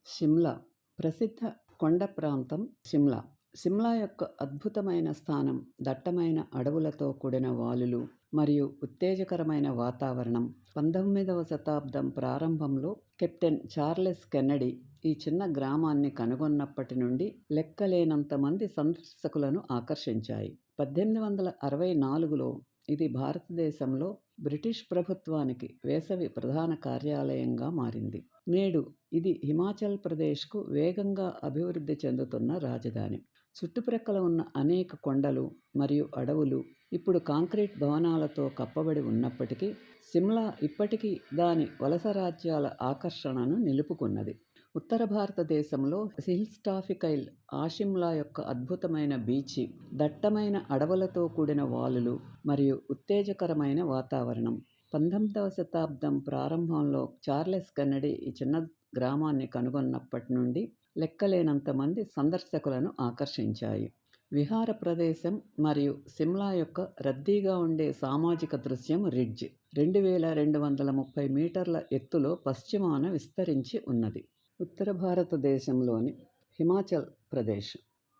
షిమ్లా ప్రసిద్ధ కొండ ప్రాంతం షిమ్లా. షిమ్లా యొక్క అద్భుతమైన స్థానం, దట్టమైన అడవులతో కూడిన వాలులు మరియు ఉత్తేజకరమైన వాతావరణం. 19వ శతాబ్దం ప్రారంభంలో కెప్టెన్ చార్లెస్ కెన్నడీ ఈ చిన్న గ్రామాన్ని కనుగొన్నప్పటి నుండి లెక్కలేనంత మంది సందర్శకులను ఆకర్షించాయి. 1864లో ఇది భారతదేశంలో బ్రిటిష్ ప్రభుత్వానికి వేసవి ప్రధాన కార్యాలయంగా మారింది. నేడు ఇది హిమాచల్ ప్రదేశ్కు వేగంగా అభివృద్ధి చెందుతున్న రాజధాని. చుట్టుప్రక్కల ఉన్న అనేక కొండలు మరియు అడవులు ఇప్పుడు కాంక్రీట్ భవనాలతో కప్పబడి ఉన్నప్పటికీ, సిమ్లా ఇప్పటికీ దాని వలస రాజ్యాల ఆకర్షణను నిలుపుకున్నది. ఉత్తర భారతదేశంలో హిల్స్ టాపికైల్ ఆషిమ్లా యొక్క అద్భుతమైన బీచి, దట్టమైన అడవులతో కూడిన వాలులు మరియు ఉత్తేజకరమైన వాతావరణం. 19వ శతాబ్దం ప్రారంభంలో చార్లెస్ కెన్నడీ ఈ చిన్న గ్రామాన్ని కనుగొన్నప్పటి నుండి లెక్కలేనంత మంది సందర్శకులను ఆకర్షించాయి. విహార ప్రదేశం మరియు సిమ్లా యొక్క రద్దీగా ఉండే సామాజిక దృశ్యం రిడ్జ్ 2230 మీటర్ల ఎత్తులో పశ్చిమాన విస్తరించి ఉన్నది. ఉత్తర భారతదేశంలోని హిమాచల్ ప్రదేశ్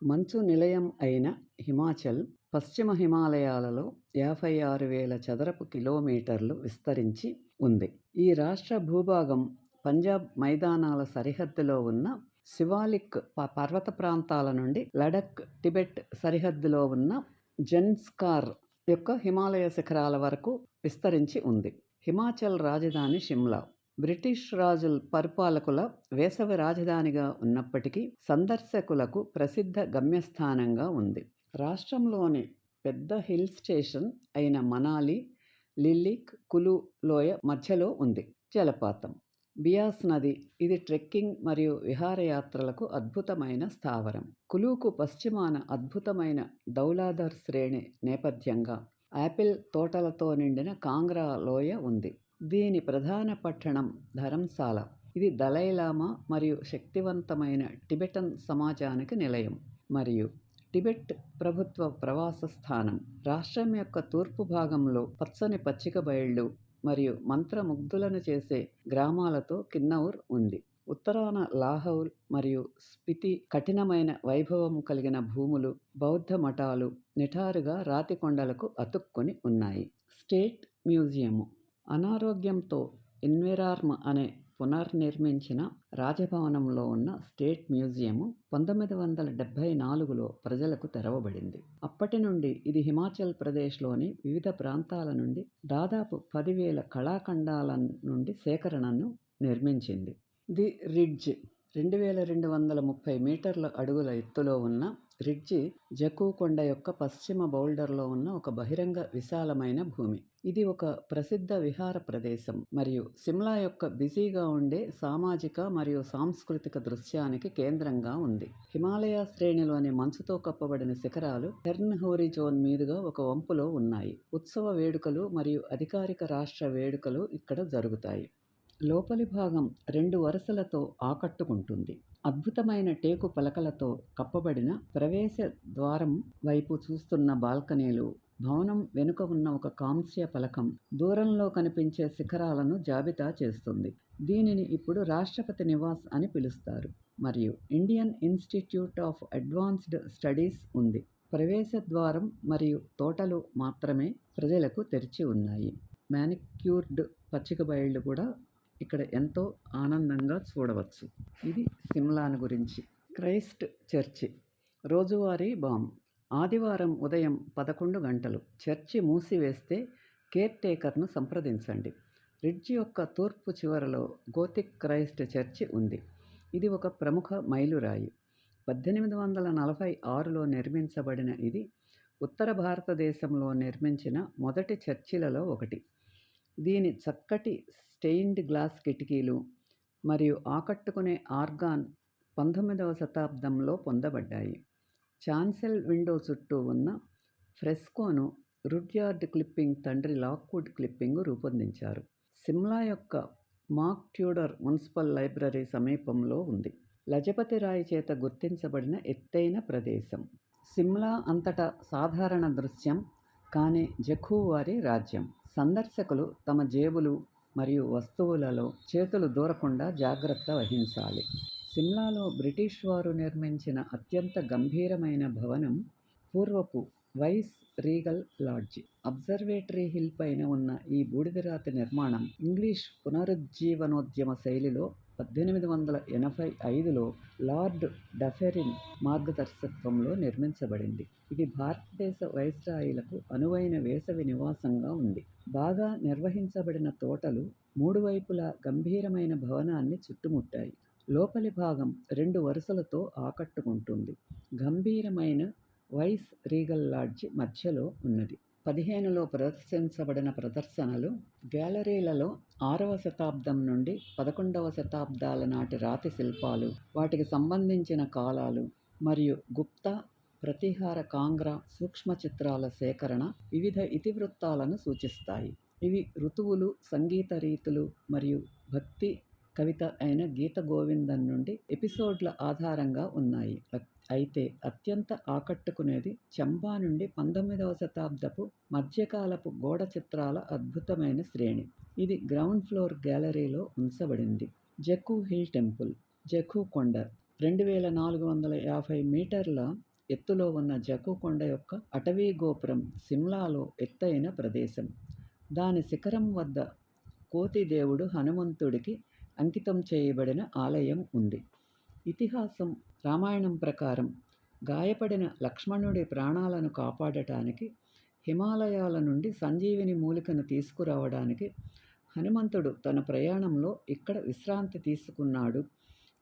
మంచు నిలయం అయిన హిమాచల్ పశ్చిమ హిమాలయాలలో 56,000 చదరపు కిలోమీటర్లు విస్తరించి ఉంది. ఈ రాష్ట్ర భూభాగం పంజాబ్ మైదానాల సరిహద్దులో ఉన్న శివాలిక్ పర్వత ప్రాంతాల నుండి లడఖ్, టిబెట్ సరిహద్దులో ఉన్న జన్స్కార్ యొక్క హిమాలయ శిఖరాల వరకు విస్తరించి ఉంది. హిమాచల్ రాజధాని షిమ్లా బ్రిటిష్ రాజుల పరిపాలకుల వేసవి రాజధానిగా ఉన్నప్పటికీ సందర్శకులకు ప్రసిద్ధ గమ్యస్థానంగా ఉంది. రాష్ట్రంలోని పెద్ద హిల్ స్టేషన్ అయిన మనాలి, లిల్లిక్, కులు లోయ మధ్యలో ఉంది. జలపాతం బియాస్ నది, ఇది ట్రెక్కింగ్ మరియు విహారయాత్రలకు అద్భుతమైన స్థావరం. కులుకు పశ్చిమాన అద్భుతమైన ధౌలాధర్ శ్రేణి నేపథ్యంగా యాపిల్ తోటలతో నిండిన కాంగ్రా లోయ ఉంది. దీని ప్రధాన పట్టణం ధరంశాల, ఇది దలైలామా మరియు శక్తివంతమైన టిబెటన్ సమాజానికి నిలయం మరియు టిబెట్ ప్రభుత్వ ప్రవాస స్థానం. రాష్ట్రం యొక్క తూర్పు భాగంలో పచ్చని పచ్చిక బయళ్ళు మరియు మంత్రముగ్ధులను చేసే గ్రామాలతో కిన్నౌర్ ఉంది. ఉత్తరాన లాహౌల్ మరియు స్పితి కఠినమైన వైభవం కలిగిన భూములు, బౌద్ధ మఠాలు నిటారుగా రాతి కొండలకు అతుక్కుని ఉన్నాయి. స్టేట్ మ్యూజియము అనారోగ్యంతో ఎన్విరార్మ్ అనే పునర్నిర్మించిన రాజభవనంలో ఉన్న స్టేట్ మ్యూజియము 1974లో ప్రజలకు తెరవబడింది. అప్పటి నుండి ఇది హిమాచల్ ప్రదేశ్లోని వివిధ ప్రాంతాల నుండి దాదాపు 10,000 కళాఖండాల నుండి సేకరణను నిర్మించింది. ది రిడ్జ్ 2230 మీటర్ల అడుగుల ఎత్తులో ఉన్న రిడ్జి జకు కొండ యొక్క పశ్చిమ బౌల్డర్లో ఉన్న ఒక బహిరంగ విశాలమైన భూమి. ఇది ఒక ప్రసిద్ధ విహార ప్రదేశం మరియు సిమ్లా యొక్క బిజీగా ఉండే సామాజిక మరియు సాంస్కృతిక దృశ్యానికి కేంద్రంగా ఉంది. హిమాలయ శ్రేణిలోని మంచుతో కప్పబడిన శిఖరాలు టెర్న్ హోరిజోన్ మీదుగా ఒక వంపులో ఉన్నాయి. ఉత్సవ వేడుకలు మరియు అధికారిక రాష్ట్ర వేడుకలు ఇక్కడ జరుగుతాయి. లోపలి భాగం 2 వరుసలతో ఆకట్టుకుంటుంది. అద్భుతమైన టేకు పలకలతో కప్పబడిన ప్రవేశ ద్వారం వైపు చూస్తున్న బాల్కనీలు, భవనం వెనుక ఉన్న ఒక కాంస్య పలకం దూరంలో కనిపించే శిఖరాలను జాబితా చేస్తుంది. దీనిని ఇప్పుడు రాష్ట్రపతి నివాస్ అని పిలుస్తారు మరియు Indian institute of advanced studies ఉంది. ప్రవేశ ద్వారం మరియు తోటలు మాత్రమే ప్రజలకు తెరిచి ఉన్నాయి. మ్యానిక్యూర్డ్ పచ్చిక బయళ్ళు కూడా ఇక్కడ ఎంతో ఆనందంగా చూడవచ్చు. ఇది సిమ్లాను గురించి. క్రైస్ట్ చర్చి రోజువారీ బాంబ్ ఆదివారం ఉదయం 11 గంటలు చర్చి మూసివేస్తే కేర్ టేకర్ను సంప్రదించండి. రిడ్జ్ యొక్క తూర్పు చివరలో గోతిక్ క్రైస్ట్ చర్చి ఉంది. ఇది ఒక ప్రముఖ మైలురాయి. 1846లో నిర్మించబడిన ఇది ఉత్తర భారతదేశంలో నిర్మించిన మొదటి చర్చిలలో ఒకటి. దీని చక్కటి స్టెయిన్డ్ గ్లాస్ కిటికీలు మరియు ఆకట్టుకునే ఆర్గాన్ 19వ శతాబ్దంలో పొందబడ్డాయి. చాన్సెల్ విండో చుట్టూ ఉన్న ఫ్రెస్కోను రుడ్యార్డ్ క్లిప్పింగ్ తండ్రి లాక్వుడ్ క్లిప్పింగ్ రూపొందించారు. సిమ్లా యొక్క మాక్ ట్యూడర్ మున్సిపల్ లైబ్రరీ సమీపంలో ఉంది. లజపతి రాయ్ చేత గుర్తించబడిన ఎత్తైన ప్రదేశం. సిమ్లా అంతటా సాధారణ దృశ్యం, కానీ జఖూ వారి రాజ్యం. సందర్శకులు తమ జేబులు మరియు వస్తువులలో చేతులు దూరకుండా జాగ్రత్త వహించాలి. సిమ్లాలో బ్రిటిష్ వారు నిర్మించిన అత్యంత గంభీరమైన భవనం పూర్వపు Viceregal Lodge. Observatory Hill పైన ఉన్న ఈ బూడిదరాతి నిర్మాణం ఇంగ్లీష్ పునరుజ్జీవనోద్యమ శైలిలో 1885లో లార్డ్ డఫెరిన్ మార్గదర్శకత్వంలో నిర్మించబడింది. ఇది భారతదేశ వైస్రాయిలకు అనువైన వేసవి నివాసంగా ఉంది. బాగా నిర్వహించబడిన తోటలు మూడు వైపులా గంభీరమైన భవనాన్ని చుట్టుముట్టాయి. లోపలి భాగం 2 వరుసలతో ఆకట్టుకుంటుంది. గంభీరమైన వైస్ రీగల్ లాడ్జ్ మధ్యలో ఉన్నది. 15లో ప్రదర్శించబడిన ప్రదర్శనలు గ్యాలరీలలో 6వ శతాబ్దం నుండి 11వ శతాబ్దాల నాటి రాతి శిల్పాలు, వాటికి సంబంధించిన కాలాలు మరియు గుప్తా, ప్రతీహార కాంగ్రా సూక్ష్మ చిత్రాల సేకరణ వివిధ ఇతివృత్తాలను సూచిస్తాయి. ఇవి ఋతువులు, సంగీత రీతులు మరియు భక్తి కవిత అయిన గీత గోవిందం నుండి ఎపిసోడ్ల ఆధారంగా ఉన్నాయి. అయితే అత్యంత ఆకట్టుకునేది చంబా నుండి 19వ శతాబ్దపు మధ్యకాలపు గోడ చిత్రాల అద్భుతమైన శ్రేణి. ఇది గ్రౌండ్ ఫ్లోర్ గ్యాలరీలో ఉంచబడింది. జఖూ హిల్ టెంపుల్. జఖూ కొండ 2450 మీటర్ల ఎత్తులో ఉన్న జఖూ కొండ యొక్క అటవీ గోపురం సిమ్లాలో ఎత్తైన ప్రదేశం. దాని శిఖరం వద్ద కోతి దేవుడు హనుమంతుడికి అంకితం చేయబడిన ఆలయం ఉంది. ఇతిహాసం రామాయణం ప్రకారం గాయపడిన లక్ష్మణుడి ప్రాణాలను కాపాడటానికి హిమాలయాల నుండి సంజీవిని మూలికను తీసుకురావడానికి హనుమంతుడు తన ప్రయాణంలో ఇక్కడ విశ్రాంతి తీసుకున్నాడు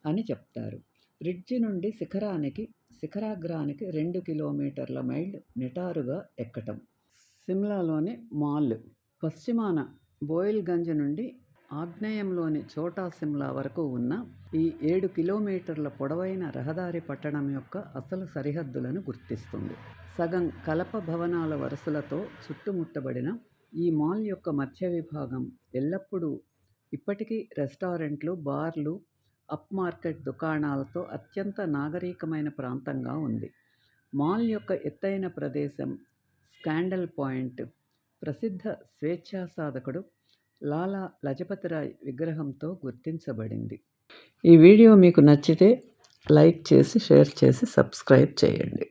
అని చెప్తారు. బ్రిడ్జి నుండి శిఖరాగ్రానికి 2 కిలోమీటర్ల మైళ్ళు నిటారుగా ఎక్కటం. సిమ్లాలోని మాల్. పశ్చిమాన బోయిల్గంజ్ నుండి ఆగ్నేయంలోని ఛోటా సిమ్లా వరకు ఉన్న ఈ 7 కిలోమీటర్ల పొడవైన రహదారి పట్టణం యొక్క అసలు సరిహద్దులను గుర్తిస్తుంది. సగం కలప భవనాల వరుసలతో చుట్టుముట్టబడిన ఈ మాల్ యొక్క మధ్య విభాగం ఎల్లప్పుడూ ఇప్పటికీ రెస్టారెంట్లు, బార్లు, అప్ మార్కెట్ దుకాణాలతో అత్యంత నాగరికమైన ప్రాంతంగా ఉంది. మాల్ యొక్క ఎత్తైన ప్రదేశం స్కాండల్ పాయింట్ ప్రసిద్ధ స్వేచ్ఛా సాధకుడు లాలా లజపతిరాయ్ విగ్రహంతో గుర్తించబడింది. ఈ వీడియో మీకు నచ్చితే లైక్ చేసి, షేర్ చేసి, సబ్స్క్రైబ్ చేయండి.